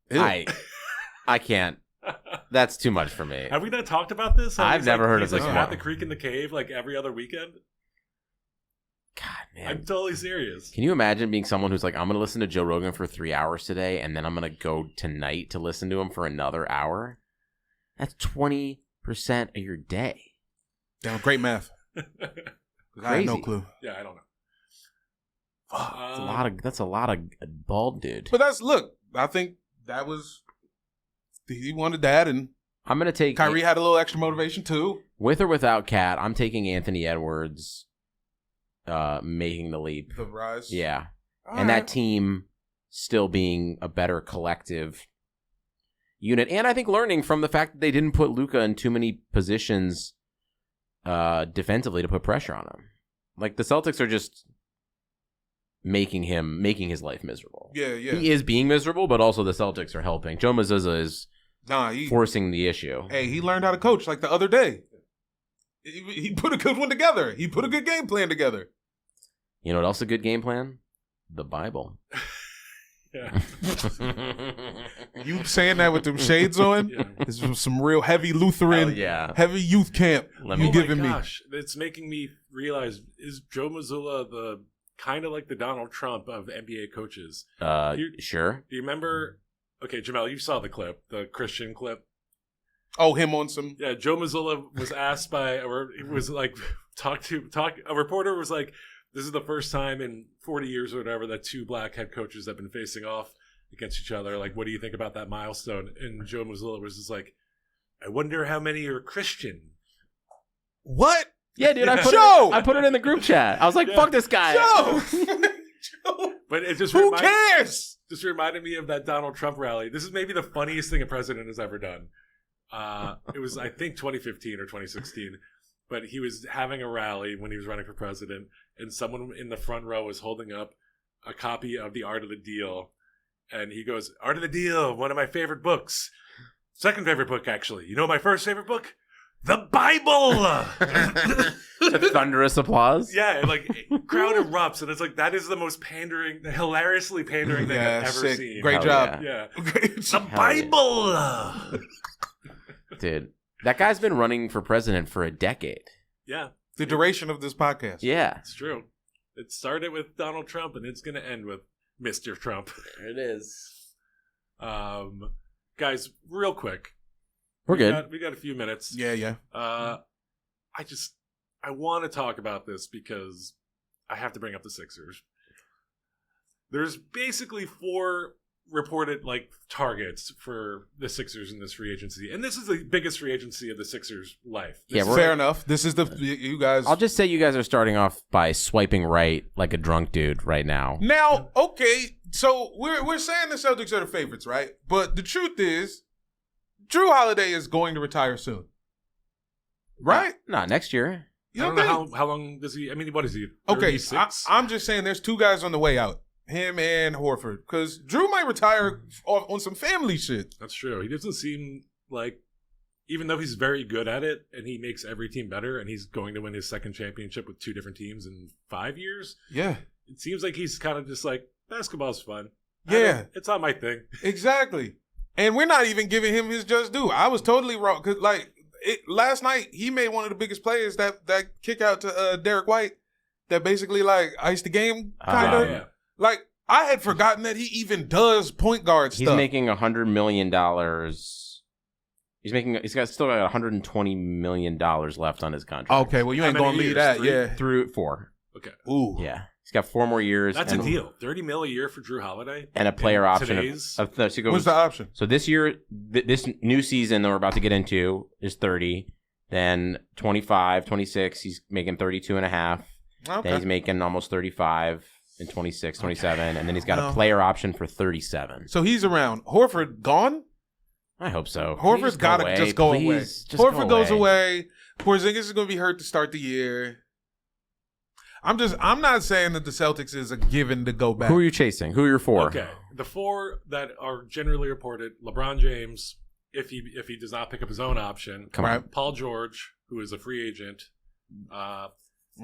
Ew. I can't. That's too much for me. Have we not talked about this? How I've he's never heard of he's this like one. at the creek in the cave like every other weekend. God, man. I'm totally serious. Can you imagine being someone who's like, I'm going to listen to Joe Rogan for 3 hours today, and then I'm going to go tonight to listen to him for another hour? That's 20% of your day. Damn, great math. I had no Crazy. clue. Yeah, I don't know. That's a lot of bald dude. But look, I think that was, he wanted that, and I'm going to take Kyrie had a little extra motivation too. with or without Cat. I'm taking Anthony Edwards making the leap. The rise. Yeah. All And right. that team still being a better collective unit. And I think learning from the fact that they didn't put Luka in too many positions defensively to put pressure on him. Like the Celtics are just making his life miserable. Yeah. He is being miserable, but also the Celtics are helping. Joe Mazzulla is forcing the issue. Hey, he learned how to coach like the other day. He put a good one together. He put a good game plan together. You know what else is a good game plan? The Bible. Yeah. You saying that with them shades on? Yeah. This is some real heavy Lutheran, Hell yeah. heavy youth camp Let you me- giving Oh my me. gosh, it's making me realize, is Joe Mazzulla the kind of like the Donald Trump of NBA coaches? Sure. Do you remember? Okay, Jamel, you saw the clip, the Christian clip. Oh, him on some. Yeah, Joe Mazzulla was asked or he was like, a reporter was like, this is the first time in 40 years or whatever that two black head coaches have been facing off against each other. Like, what do you think about that milestone? And Joe Mazzulla was just like, I wonder how many are Christian. What? Yeah, dude, Joe! I put it in the group chat. I was like, Yeah. fuck this guy. Joe! But it just Who cares? Just reminded me of that Donald Trump rally. This is maybe the funniest thing a president has ever done. It was, I think, 2015 or 2016. But he was having a rally when he was running for president, and someone in the front row was holding up a copy of The Art of the Deal. And he goes, Art of the Deal, one of my favorite books. Second favorite book, actually. You know my first favorite book? The Bible! The thunderous applause. Yeah, like, crowd erupts, and it's like, that is the most hilariously pandering thing I've ever sick. seen. Great Hell job. Yeah. Great The job. Bible! Dude, that guy's been running for president for a decade. Yeah, The duration of this podcast. Yeah. it's true. It started with Donald Trump, and it's going to end with Mr. Trump. There it is. Guys, real quick. We're good. We got a few minutes. Yeah. I want to talk about this because I have to bring up the Sixers. There's basically 4 reported targets for the Sixers in this free agency, and this is the biggest free agency of the Sixers' life. Yeah, we're- Fair enough. This is you guys. I'll just say you guys are starting off by swiping right like a drunk dude right now. Now, okay, so we're saying the Celtics are the favorites, right? But the truth is, Drew Holiday is going to retire soon, right? Not next year. You I don't don't know think? how long does he? I mean, what is he? Okay, 36? I'm just saying there's 2 guys on the way out, him and Horford, because Drew might retire on some family shit. That's true. He doesn't seem like, even though he's very good at it and he makes every team better, and he's going to win his second championship with 2 different teams in 5 years. Yeah, It seems like he's kind of just like, basketball's fun. Yeah. It's not my thing. exactly. And we're not even giving him his just due. I was totally wrong because last night he made one of the biggest plays that kick out to Derek White that basically iced the game kind of. Yeah. Like, I had forgotten that he even does point guard He's stuff. making $100 million. He's still got $120 million left on his contract. Okay, well, you ain't How going many to leave years? that. 3? Yeah. Through 4. Okay. Ooh. Yeah. He's got 4 more years. That's and, a deal. $30 million a year for Drew Holiday. And a player In option. today's- So he goes, What's the option? so this year, this new season that we're about to get into is 30. Then 25, 26, he's making 32 and a half. Then Okay. he's making almost 35. in 26, 27, and then he's got a player option for 37. So he's around. Horford gone? I hope so. Horford's got to just go away. Horford goes away. Porzingis is going to be hurt to start the year. I'm not saying that the Celtics is a given to go back. Who are you chasing? Who are your 4? Okay. The 4 that are generally reported, LeBron James, if he does not pick up his own option. Come on. Paul George, who is a free agent.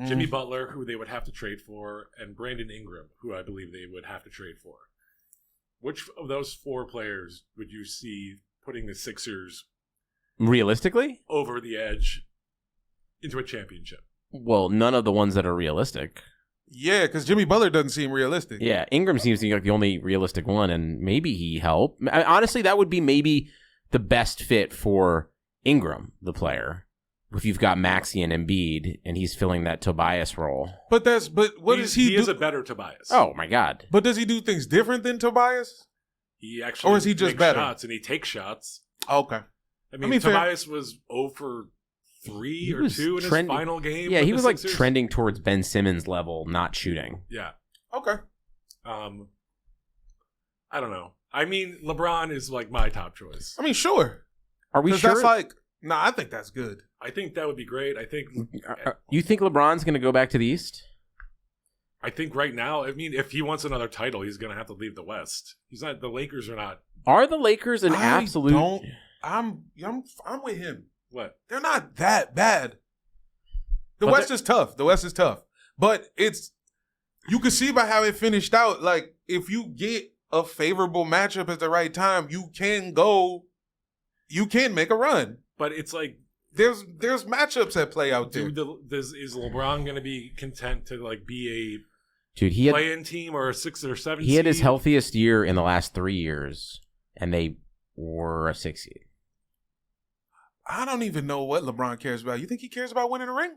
Jimmy Butler, who they would have to trade for, and Brandon Ingram, who I believe they would have to trade for. Which of those 4 players would you see putting the Sixers realistically over the edge into a championship? Well, none of the ones that are realistic. Yeah, because Jimmy Butler doesn't seem realistic. Yeah, Ingram seems to be like the only realistic one, and maybe he helped. Honestly, that would be maybe the best fit for Ingram, the player. If you've got Maxey and Embiid, and he's filling that Tobias role. But what does he do? He is a better Tobias. Oh, my God. But does he do things different than Tobias? He actually or is he just makes better? Shots, and he takes shots. Okay. I mean Tobias was 0 for 3 or 2 in his final game. Yeah, he was like Sixers. trending towards Ben Simmons level, not shooting. Yeah. Okay. I don't know. I mean, LeBron is like my top choice. I mean, sure. Are we sure? That's like, I think that's good. I think that would be great. I think. You think LeBron's going to go back to the East? I think right now, I mean, if he wants another title, he's going to have to leave the West. He's not. The Lakers are not. Are the Lakers an absolute? I'm with him. What? They're not that bad. The West is tough. But you can see by how it finished out. Like, if you get a favorable matchup at the right time, you can make a run. But it's like there's matchups that play out there. Is LeBron going to be content to like be a play-in team or a 6 or 7 seed? He had his healthiest year in the last 3 years, and they were a 6 seed. I don't even know what LeBron cares about. You think he cares about winning a ring?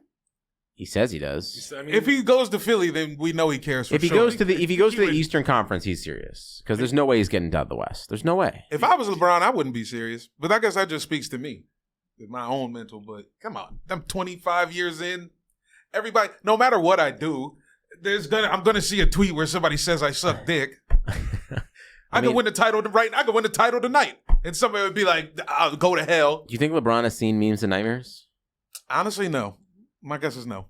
He says he does. I mean, if he goes to Philly, then we know he cares. If he goes to the Eastern Conference, he's serious because there's no way he's getting out of the West. There's no way. If I was LeBron, I wouldn't be serious. But I guess that just speaks to me, with my own mental. But come on, I'm 25 years in. Everybody, no matter what I do, I'm gonna see a tweet where somebody says I suck dick. I could win the title tonight, and somebody would be like, "I'll go to hell." Do you think LeBron has seen memes and nightmares? Honestly, no. My guess is no.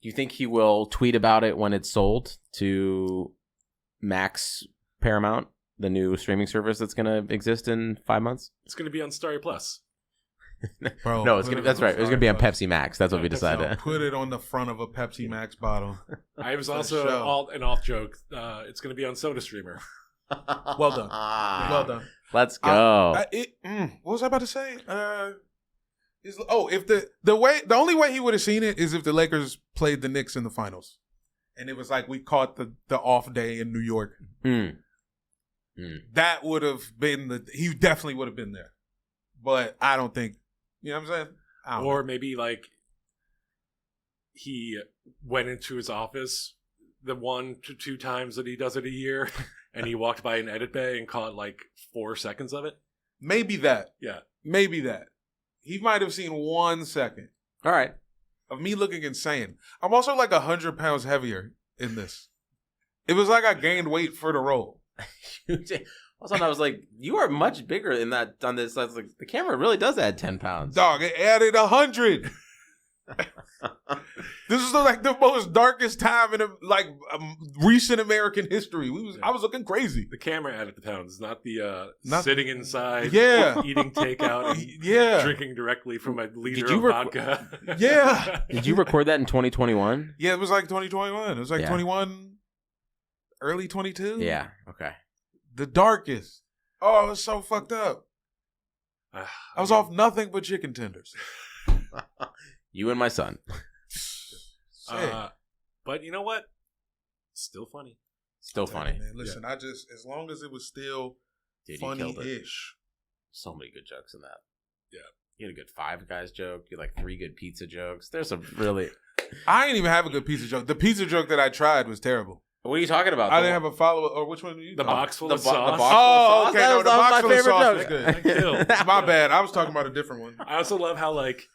Do you think he will tweet about it when it's sold to Max Paramount, the new streaming service that's going to exist in 5 months? It's going to be on Starry Plus. Bro, no, that's right. It was going to be on Pepsi Max. That's what we decided. Put it on the front of a Pepsi Max bottle. I was also an off joke. It's going to be on Soda Streamer. Well done. Well done. Let's go. What was I about to say? If the only way he would have seen it is if the Lakers played the Knicks in the finals, and it was like we caught the off day in New York. That would have been he definitely would have been there, but I don't think you know what I'm saying. Or maybe like he went into his office the 1 to 2 times that he does it a year, and he walked by an edit bay and caught like 4 seconds of it. Maybe that. Yeah. Maybe that. He might have seen 1 second. All right. Of me looking insane. I'm also like 100 pounds heavier in this. It was like I gained weight for the role. All of a sudden I was like, you are much bigger in that on this. I was like, the camera really does add 10 pounds. Dog, it added 100. This is like the most darkest time in recent American history. I was looking crazy. The camera added the pounds, not the sitting inside, eating takeout, and drinking directly from a liter of vodka. Yeah. Did you record that in 2021? Yeah, it was like 2021. It was like 21, early 22. Yeah. Okay. The darkest. Oh, it was so fucked up. I was off nothing but chicken tenders. You and my son. But you know what? Still funny. Still funny. Man, listen, as long as it was still funny-ish. So many good jokes in that. Yeah. You had a good Five Guys joke. You had like 3 good pizza jokes. There's some really... I didn't even have a good pizza joke. The pizza joke that I tried was terrible. What are you talking about? I didn't have a follow-up. Or which one did you The box full of sauce. The box full of sauce? Okay. No, the box full of sauce was good. My bad. I was talking about a different one. I also love how, like,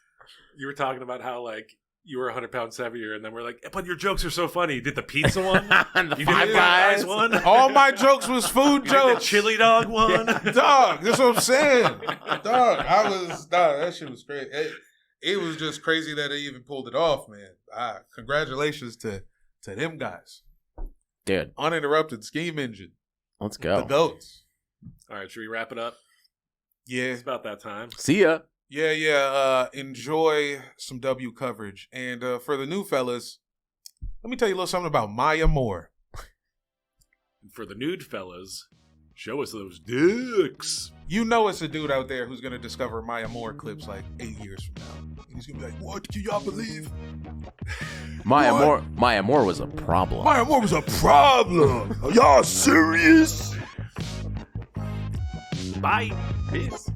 you were talking about how, like, you were 100 pounds heavier, and then we're like, but your jokes are so funny. You did the pizza one, And the you Five did the Guys one, All my jokes was food you did the jokes. chili dog one. Dog, that's what I'm saying. Dog, that shit was great. It was just crazy that they even pulled it off, man. Congratulations to them guys. Dude, Uninterrupted Scheme Engine. let's The go. GOATs. All right, should we wrap it up? Yeah. It's about that time. See ya. Yeah. Enjoy some W coverage. And for the new fellas, let me tell you a little something about Maya Moore. And for the nude fellas, show us those dicks. You know it's a dude out there who's going to discover Maya Moore clips like 8 years from now. And he's going to be like, what? Can y'all believe? Maya Moore was a problem. Maya Moore was a problem. Are y'all serious? Bye. Peace.